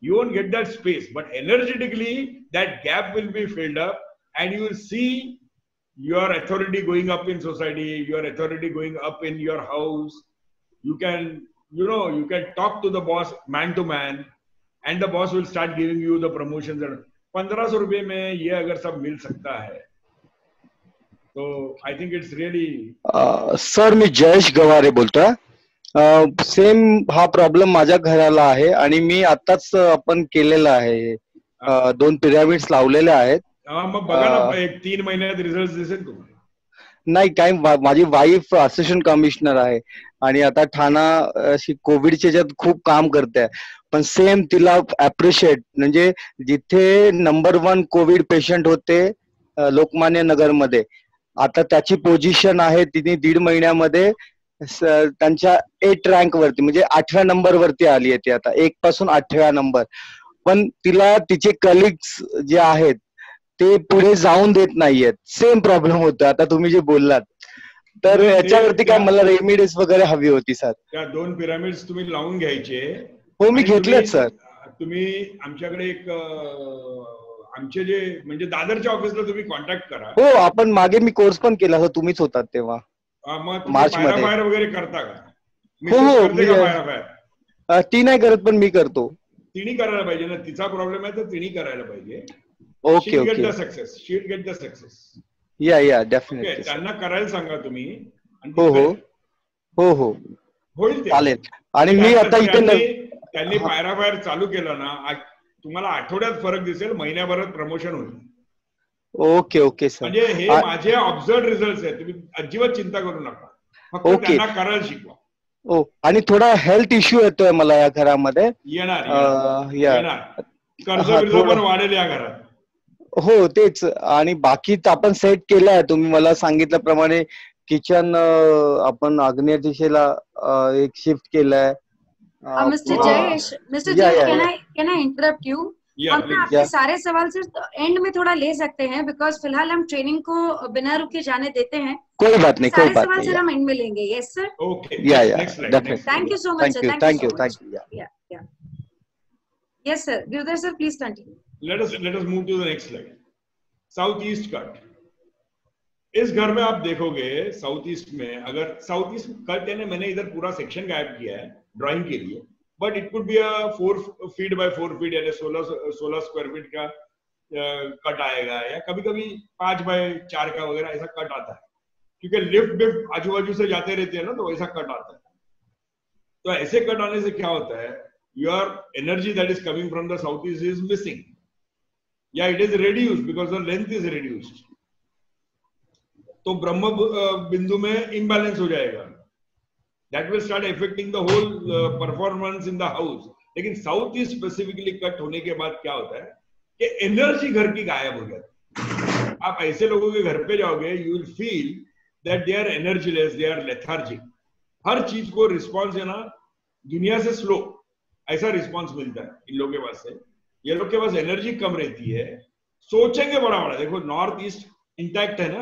you won't get that space, but energetically that gap will be filled up, and you will see your authority going up in society, your authority going up in your house. You can, you can talk to the boss man to man, and the boss will start giving you the promotions. 1500 रुपए में ये अगर सब मिल सकता है तो I think it's really.
Sir मी जयेश गवारे बोलतोय. सेम हा प्रॉब्लेम माझ्या घराला आहे आणि मी आताच आपण केलेला आहे. 2 पिरामिड्स लावलेले आहेत.
मग बघा ना, एक 3 महिन्यात रिझल्ट दिसेल तुम्हाला.
नाही काय, माझी वाईफ असिस्टंट कमिशनर आहे आणि आता ठाणा कोविडच्या ह्याच्यात खूप काम करते, पण सेम तिला अप्रिशिएट, म्हणजे जिथे नंबर 1 कोविड पेशंट होते लोकमान्य नगर मध्ये, आता त्याची पोझिशन आहे, तिने 1.5 महिन्यामध्ये त्यांच्या 8 रँक वरती, म्हणजे 8व्या नंबर वरती आली आहे ती आता, 1 पासून 8व्या नंबर. पण तिला तिचे कलिग्स जे आहेत ते पुढे जाऊन देत नाहीयेत. सेम प्रॉब्लेम होतो आता तुम्ही जे बोललात, तर याच्यावरती काय मला रेमेडीज वगैरे हवी होती सर.
त्या 2 पिरामिड्स तुम्ही लावून घ्यायचे.
हो मी घेतलेत सर.
तुम्ही आमच्याकडे एक आमचे जे म्हणजे दादरच्या ऑफिसला तुम्ही कॉन्टॅक्ट करा.
हो, आपण मागे मी कोर्स पण केला होता, तुम्हीच होतात तेव्हा.
मार्च मध्ये बाहेर वगैरे करता का?
हो, ती नाही करत पण मी करतो.
तिने करायला पाहिजे ना, तिचा प्रॉब्लेम आहे तर तिने करायला पाहिजे.
Okay okay.
Get the success, she will get the success.
या डेफिनेटली.
त्यांना करायला सांगा तुम्ही.
हो हो हो
होईल ते.
चालेल. आणि मी आता इथे
त्यांनी पायराबाहेर चालू केलं ना, तुम्हाला आठवड्यात फरक दिसेल, महिन्याभरात प्रमोशन होईल.
Okay sir.
म्हणजे हे माझे ऑब्झर्व रिझल्ट आहेत, तुम्ही अजिबात चिंता करू नका, फक्त त्यांना करायला शिकवा.
आणि थोडा हेल्थ इश्यू येतोय मला या घरामध्ये.
येणार कर्ज बिर्ज पण वाढेल या घरात.
हो तेच. आणि बाकी आपण सेट केलंय, तुम्ही मला सांगितल्याप्रमाणे किचन आपण आग्नेय दिशेला एक शिफ्ट केलाय.
Mister Jayesh, can I interrupt you? हम आपके सारे सवाल सिर्फ एंड में थोड़ा ले सकते हैं, बिकॉज फिलहाल हम ट्रेनिंग को बिना रुके जाने देते हैं.
कोई बात नहीं,
सारे सवाल सर हम एंड में लेंगे. Yes sir.
Okay.
Thank you so much sir. Thank you. Yes sir. Girdhar sir, please continue.
Let us move to the next slide. South east cut. इस घर में आप देखोगे साउथ ईस्ट में, अगर साउथ ईस्ट कट यानी मैंने इधर पूरा सेक्शन गायब किया है ड्राइंग के लिए, but it could be a 4 feet by 4 feet यानी 16 स्क्वायर फीट का कट आएगा, या कभी कभी 5 बाय 4 का वगैरह ऐसा कट आता है, क्योंकि लिफ्ट आजू बाजू से जाते रहते हैं ना, तो ऐसा कट आता है. तो ऐसे कट आने से क्या होता है, your energy that is coming from the southeast is missing. Yeah, it is reduced because the length is reduced. तो ब्रह्म बिंदु में imbalance हो जाएगा. That will start affecting the whole performance in the house. लेकिन साउथ ईस्ट स्पेसिफिकली कट होने के बाद क्या होता है कि एनर्जी घर की गायब हो जाती है. आप ऐसे लोगों के घर पे जाओगे, you will feel that they are energyless, they are lethargic. हर चीज को रिस्पॉन्स है ना दुनिया से स्लो, ऐसा रिस्पांस मिलता है इन लोगों के पास से. ये लोग के पास एनर्जी कम रहती है, सोचेंगे बड़ा बड़ा. देखो नॉर्थ ईस्ट इंटैक्ट है ना,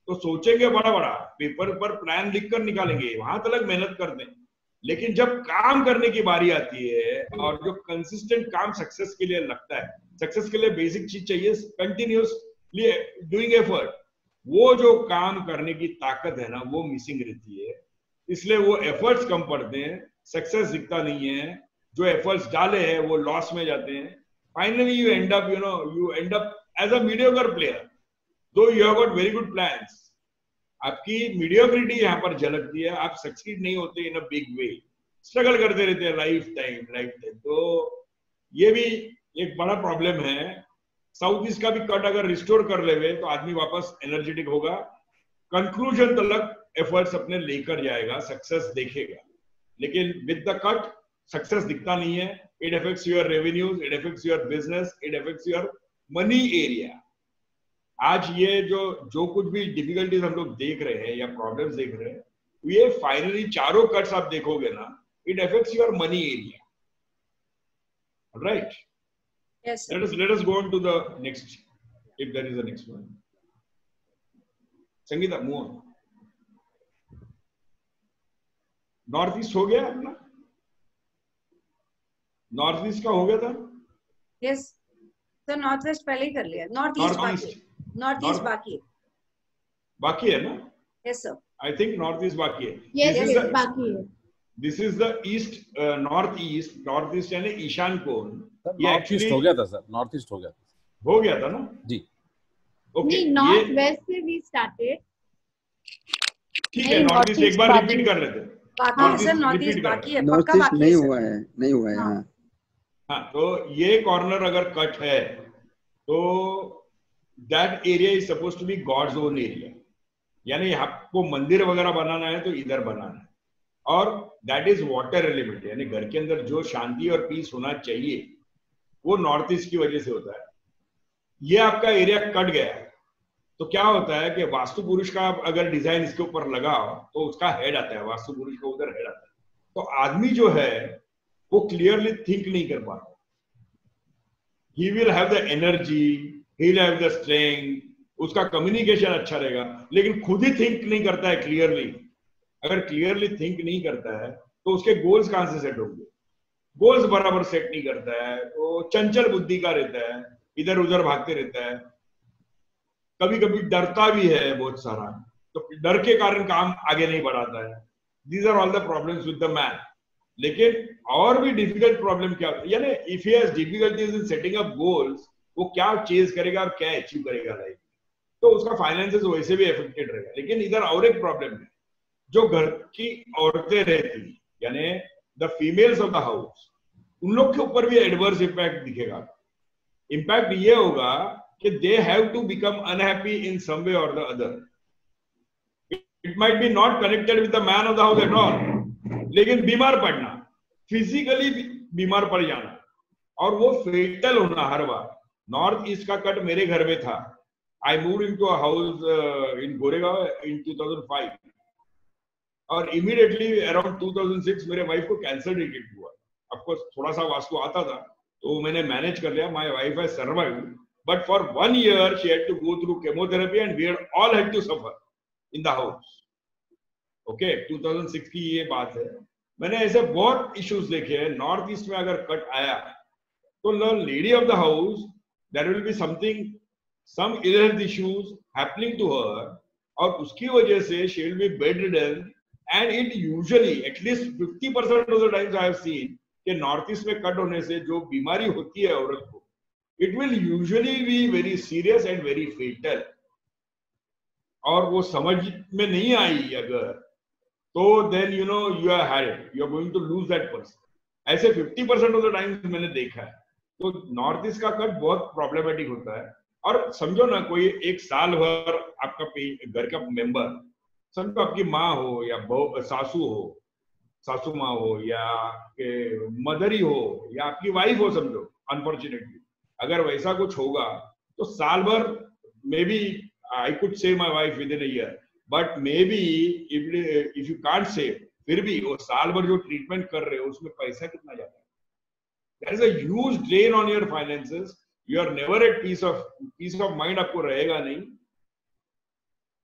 तो सोचेंगे बड़ा बड़ा, पेपर पर प्लान लिखकर निकालेंगे, वहां तक मेहनत करते हैं. लेकिन जब काम करने की बारी आती है और जो कंसिस्टेंट काम सक्सेस के लिए लगता है, सक्सेस के लिए बेसिक चीज चाहिए कंटिन्यूसली डूइंग एफर्ट, वो जो काम करने की ताकत है ना वो मिसिंग रहती है. इसलिए वो एफर्ट्स कम पड़ते हैं, सक्सेस दिखता नहीं है, जो एफर्ट्स डाले हैं वो लॉस में जाते हैं. Finally you end up as a mediocre player, though you have got very good plans. आपकी मीडियोक्रिटी यहाँ पर झलकती है, आप सक्सीड नहीं होते इन अ बिग वे, स्ट्रगल करते रहते हैं लाइफ टाइम. तो ये भी एक बड़ा प्रॉब्लम है. साउथ ईस्ट का भी कट अगर रिस्टोर कर लेवे तो आदमी वापस एनर्जेटिक होगा, कंक्लूजन तक एफर्ट्स अपने लेकर जाएगा, सक्सेस देखेगा. लेकिन विद द कट सक्सेस दिखता नहीं है. It affects your revenues, it affects your business, it affects your money area. आज ये जो कुछ भी डिफिकल्टीज हम लोग देख रहे हैं या प्रॉब्लम्स देख रहे हैं, ये फाइनली चारों कट्स आप देखोगे ना, it affects your money area. Right?
Yes sir.
Let us go on to the next, if there is a next one. Sangeeta, move on. North east हो गया अपना? नॉर्थ ईस्ट का हो गया था?
यस सर, नॉर्थ वेस्ट पहले ही कर लिया. नॉर्थ ईस्ट
बाकी है ना?
Yes sir.
I think north east बाकी है.
यस बाकी है.
This is the east, north east यानी ईशान कोण.
नॉर्थ ईस्ट हो गया था सर, नॉर्थ ईस्ट
हो गया था ना
जी.
ओके,
नॉर्थ वेस्ट से वी स्टार्टेड.
ठीक है, नॉर्थ ईस्ट एक बार रिपीट कर लेते हैं.
बाकी सर, नॉर्थ ईस्ट बाकी है,
नॉर्थ
पक्का
ईस्ट
बाकी
नहीं
है.
नहीं हुआ है.
हाँ, तो ये कॉर्नर अगर कट है तो that area is suppose to be God's own area. यानी आपको मंदिर वगैरह बनाना है तो इधर बनाना है, और दैट इज वाटर एलिमेंट. यानी घर के अंदर जो शांति और पीस होना चाहिए वो नॉर्थ ईस्ट की वजह से होता है. ये आपका एरिया कट गया है तो क्या होता है कि वास्तु पुरुष का अगर डिजाइन इसके ऊपर लगाओ तो उसका हेड आता है, वास्तु पुरुष का उधर हेड आता है. तो आदमी जो है वो क्लियरली थिंक नहीं कर पाता. He will have the energy, he will have the strength, उसका कम्युनिकेशन अच्छा रहेगा, लेकिन खुद ही थिंक नहीं करता है क्लियरली. अगर क्लियरली थिंक नहीं करता है तो उसके गोल्स कहां से सेट होंगे? गोल्स बराबर सेट नहीं करता है, वो चंचल बुद्धि का रहता है, इधर उधर भागते रहता है, कभी कभी डरता भी है बहुत सारा, तो डर के कारण काम आगे नहीं बढ़ाता है. These are all the problems with the man. लेकिन और भी डिफिकल्ट प्रॉब्लम क्या होता है, यानी if he has difficulties in setting up goals, वो क्या चेज करेगा और क्या अचीव करेगा लाइफ, तो उसका फाइनेंसेस वैसे भी अफेक्टेड रहेगा. लेकिन इधर और एक प्रॉब्लम है, जो घर की औरतें रहती, यानी the females of the house, उन लोग के ऊपर भी एडवर्स इम्पैक्ट दिखेगा। इम्पैक्ट ये होगा कि they have to become unhappy in some way or the other. It might be not connected with the man of the house at all, लेकिन बीमार पड़ना, फिजिकली बीमार पड़ जाना, और वो फेटल होना हर बार। नॉर्थ ईस्ट का कट मेरे घर में था। I move into a house in Goregaon in 2005, और इमीडिएटली अराउंड 2006 मेरे वाइफ को कैंसर डिटेक्ट हुआ। ऑफकोर्स थोड़ा सा वास्तु आता था तो मैंने मैनेज कर लिया। My wife has survived, but for 1 year she had to go through chemotherapy and we all had to suffer in the house. Okay, 2006 की ये बात है। मैंने ऐसे बहुत इश्यूज देखे हैं। नॉर्थ ईस्ट में अगर कट आया तो the lady of the house, there will be something, some ill health issues happening to her, और उसकी वजह से she will be bedridden. And it usually at least 50% of the times I have seen कि north east में cut होने से जो बीमारी होती है औरत को, it will usually be very serious and very fatal. और वो समझ में नहीं आई अगर, तो then you know you are had, you are going to lose that person. ऐसे 50% ऑफ द टाइम्स मैंने देखा है। तो नॉर्थ ईस्ट का कट बहुत प्रॉब्लमेटिक होता है। और समझो ना, कोई एक साल भर आपका घर का मेंबर, समझो आपकी माँ हो या सासू हो, सासू माँ हो, या मदर ही हो, या आपकी वाइफ हो, समझो अनफॉर्चुनेटली अगर वैसा कुछ होगा तो साल भर, maybe I could save my wife within a year, but maybe if you can't save, फिर भी वो साल भर जो ट्रीटमेंट कर रहे हो उसमें पैसा कितना जाता है। There is a huge drain on your finances. You are never at peace of mind आपको रहेगा नहीं।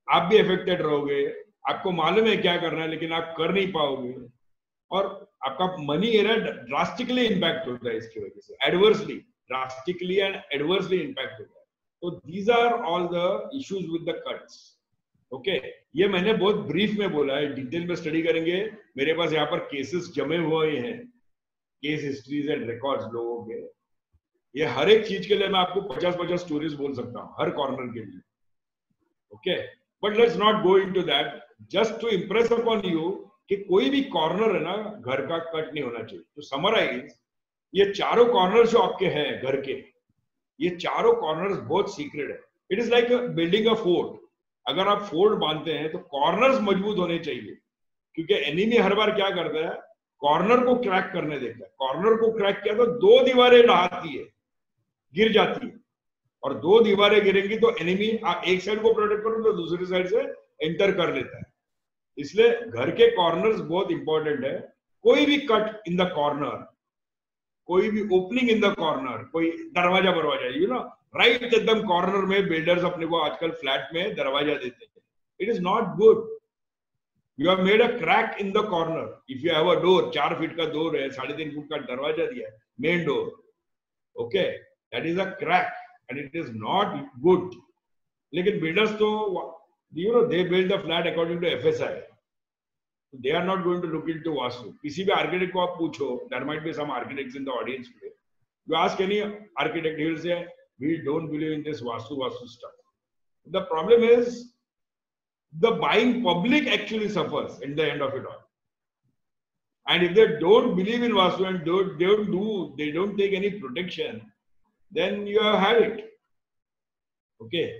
आप भी अफेक्टेड रहोगे, आपको मालूम है क्या करना है लेकिन आप कर नहीं पाओगे, और आपका मनी एरा ड्रास्टिकली इम्पैक्ट होता है इसकी वजह से, adversely, drastically and adversely impact होता है। तो these are all the issues with the cuts. Okay, ये मैंने बहुत ब्रीफ में बोला है, डिटेल में स्टडी करेंगे। मेरे पास यहाँ पर केसेस जमे हुए हैं, केस हिस्ट्रीज एंड रिकॉर्ड्स लोगों के। ये हर एक चीज के लिए मैं आपको 50-50 स्टोरीज बोल सकता हूँ, हर कॉर्नर के लिए। Okay, but let's not go into that, just to impress upon you कि कोई भी कॉर्नर है ना घर का कट नहीं होना चाहिए। तो समराइज, ये चारों कॉर्नर जो आपके हैं घर के, ये चारों कॉर्नर्स बहुत सीक्रेट है। It is like building a fort. अगर आप फोर्ट बांधते हैं तो कॉर्नर्स मजबूत होने चाहिए, क्योंकि एनिमी हर बार क्या करता है, कॉर्नर को क्रैक करने देता है। कॉर्नर को क्रैक किया तो 2 दीवारें ढाती है, गिर जाती है, और 2 दीवारें गिरेंगी तो एनिमी, आप एक साइड को प्रोटेक्ट करो तो दूसरी साइड से एंटर कर लेता है। इसलिए घर के कॉर्नर्स बहुत इंपॉर्टेंट है। कोई भी कट इन द कॉर्नर, कोई भी ओपनिंग इन द कॉर्नर, कोई दरवाजा यू नो राइट एकदम कॉर्नर में बिल्डर्स अपने को आजकल फ्लैट में दरवाजा देते हैं। It is not good. You have made a crack in the corner. If you have a door, 4 feet का डोर है, 3.5 फुट का दरवाजा दिया है, main door, okay, that is a crack and it is not good. लेकिन builders तो you know they build the flat according to FSI. They are not going to look into Vastu. किसी भी architect को आप पूछो, there might be some architects in the audience today. You ask any architect, he will say, we don't believe in this Vastu stuff. The problem is the buying public actually suffers in the end of it all. And if they don't believe in Vastu and they don't take any protection, then you have it. Okay.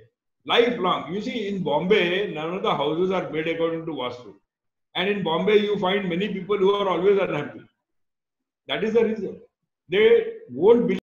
Lifelong. You see, in Bombay, none of the houses are made according to Vastu. And in Bombay, you find many people who are always unhappy. That is the reason. They won't believe